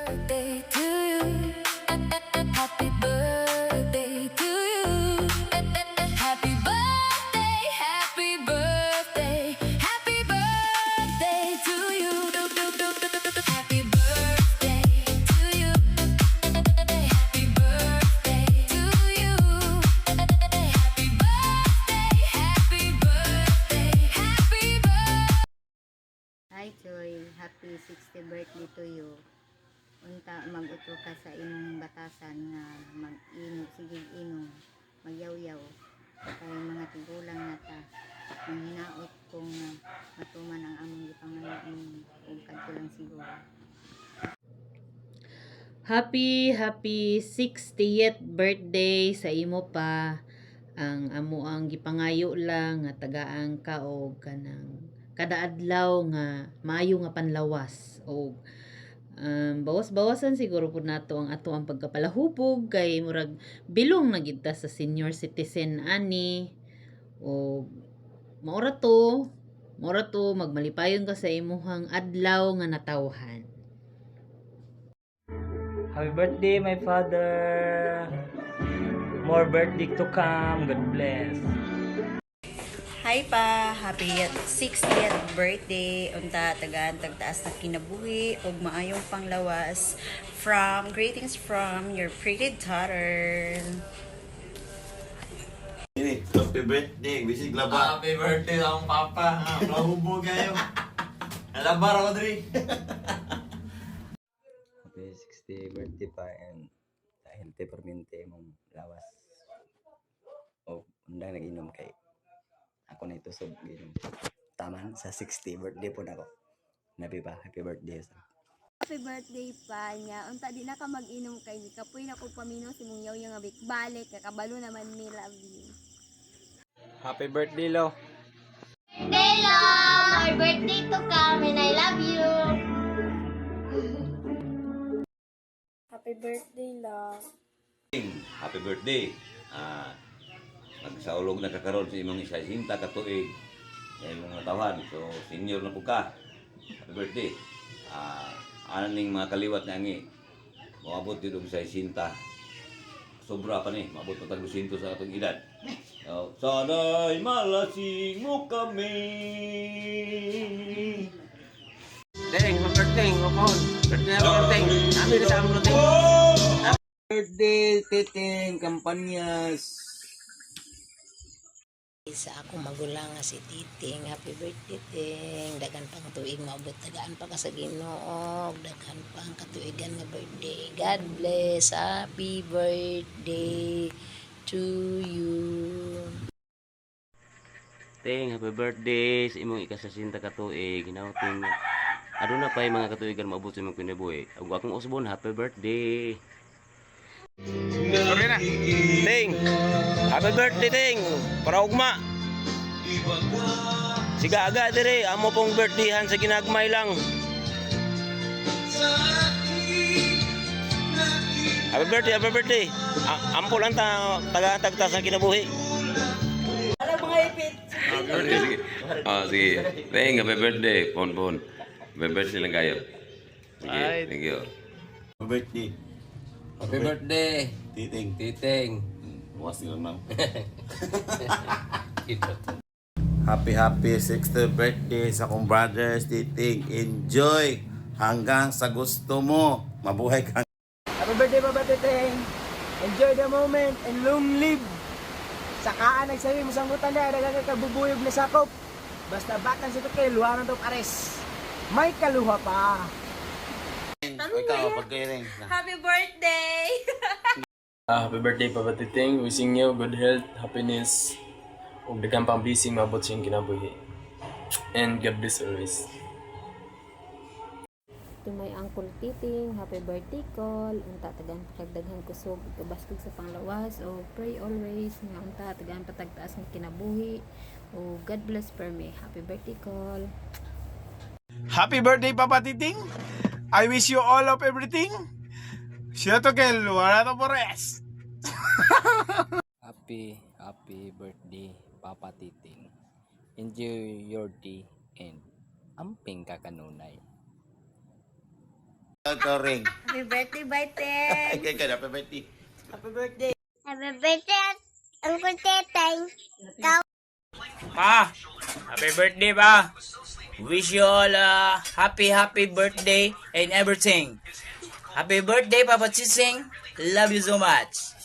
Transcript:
birthday to you. Happy birthday to you. Happy birthday, happy birthday, happy birthday to you. Happy birthday to you. Happy birthday to you. Happy birthday, happy birthday, happy birthday. Hi Joy, happy 60th birthday to you. Unta mag-uto ka sa imong batasan nga mag-inom, sige inom, magyaw-yaw. Kay mga tigulang nata, manghinaot kung matuman ang among gipangayon kung kadto lang siguro. Happy 60th birthday sa imo pa. Ang amo ang gipangayo lang nga tagaang ka og kanang kada adlaw nga maayo nga panlawas og bawas-bawasan siguro pud nato ang ato ang pagkapalahubog kay murag bilong na gid ta sa senior citizen ani o maura to magmalipayon ka sa imuhang adlaw nga natawhan. Happy birthday, my father. More birthday to come. God bless. Hi pa, happy 60th birthday. Unta tagaan tagtaas na kinabuhi ug maayong panglawas. Greetings from your pretty daughter. Happy birthday, bisig laba. Happy birthday sa akong papa. Mahubog kayo. Alabar ako, Dre. Happy 60 birthday pa and healthy permente mong lawas. O undang nag-inom kay ako na ito sub ginom. Taman sa 60 birthday po nako. Nabi pa, happy birthday sa. Happy birthday pa niya. Unta di na ka mag-inom kay ni kapoy na kog pamino si mong yaw nga balik kakabalo naman me love you. Happy birthday, Lo. Birthday love, my birthday to come and I love you. Happy birthday love. Happy birthday. Magsaulog na kakaroon sa imong isa sinta katuig sa imong natawan. So, senior na po ka. Happy birthday. Ning mga kaliwat na angi. Maabot dito sa sinta. Sobra pa ni. Maabot pa tag 200 sa atong edad. So, sana'y malasing mo kami. Deng, mag-birthday. Ngopon. Birthday na birthday. Kami na sa among birthday. Birthday, Titing Campanyas. Sa ako magulang nga si Titing, happy birthday Ting. Dagan pang tuig maabot, tagaan pa ka sa Ginoo. Dagan pang katuigan nga birthday. God bless. Happy birthday to you. Ting, happy birthday sa imong ikasasinta katuig. Ting, aduna pa mga katuigan maabot sa imong kinabuhi. Ug akong usbon, happy birthday. Sorry na. Ting, happy birthday, Ting. Para ugma. Siga aga dire, amo pong birthdayhan sa ginagmay lang. Happy birthday. Ampo lang taga-tagtas ang kinabuhi. Wala mga ipit. Sige. Sige. Ting, happy birthday. Pon. Happy birthday lang kayo. Sige, thank you. Happy birthday. Happy birthday. Titing. Was yun lang. Happy 60th birthday sa kong brothers, Titing. Enjoy hanggang sa gusto mo. Mabuhay ka. Happy birthday, Papa Titing. Enjoy the moment and long live. Sakaan nagsabi mo sambutan na dagang kabubuyog na sakop. Basta batang si Tukay, luha ng pares. May kaluha pa. Ikaw, pagkairing. Happy birthday! Happy birthday, Papa Titing. Wishing you good health, happiness, ug daghang pang blessing maabot sa iyong kinabuhi. And God bless always. To my Uncle Titing, happy birthday call. Unta tagaan pagdaghan kusog kabastog sa panglawas o pray always nga unta tagaan patagtaas ng kinabuhi o God bless per me. Happy birthday call. Happy birthday, Papa Titing. I wish you all of everything. Siya to kel, wala to pares. Happy birthday Papa Titing. Enjoy your day and amping kakanunay. Koring. Happy birthday, Baiteng! Kaya ka, happy birthday. Happy birthday. Happy birthday, Uncle Teteng. Pa, happy birthday pa. Wish you all a happy birthday and everything. Happy birthday, Papa Chising. Love you so much.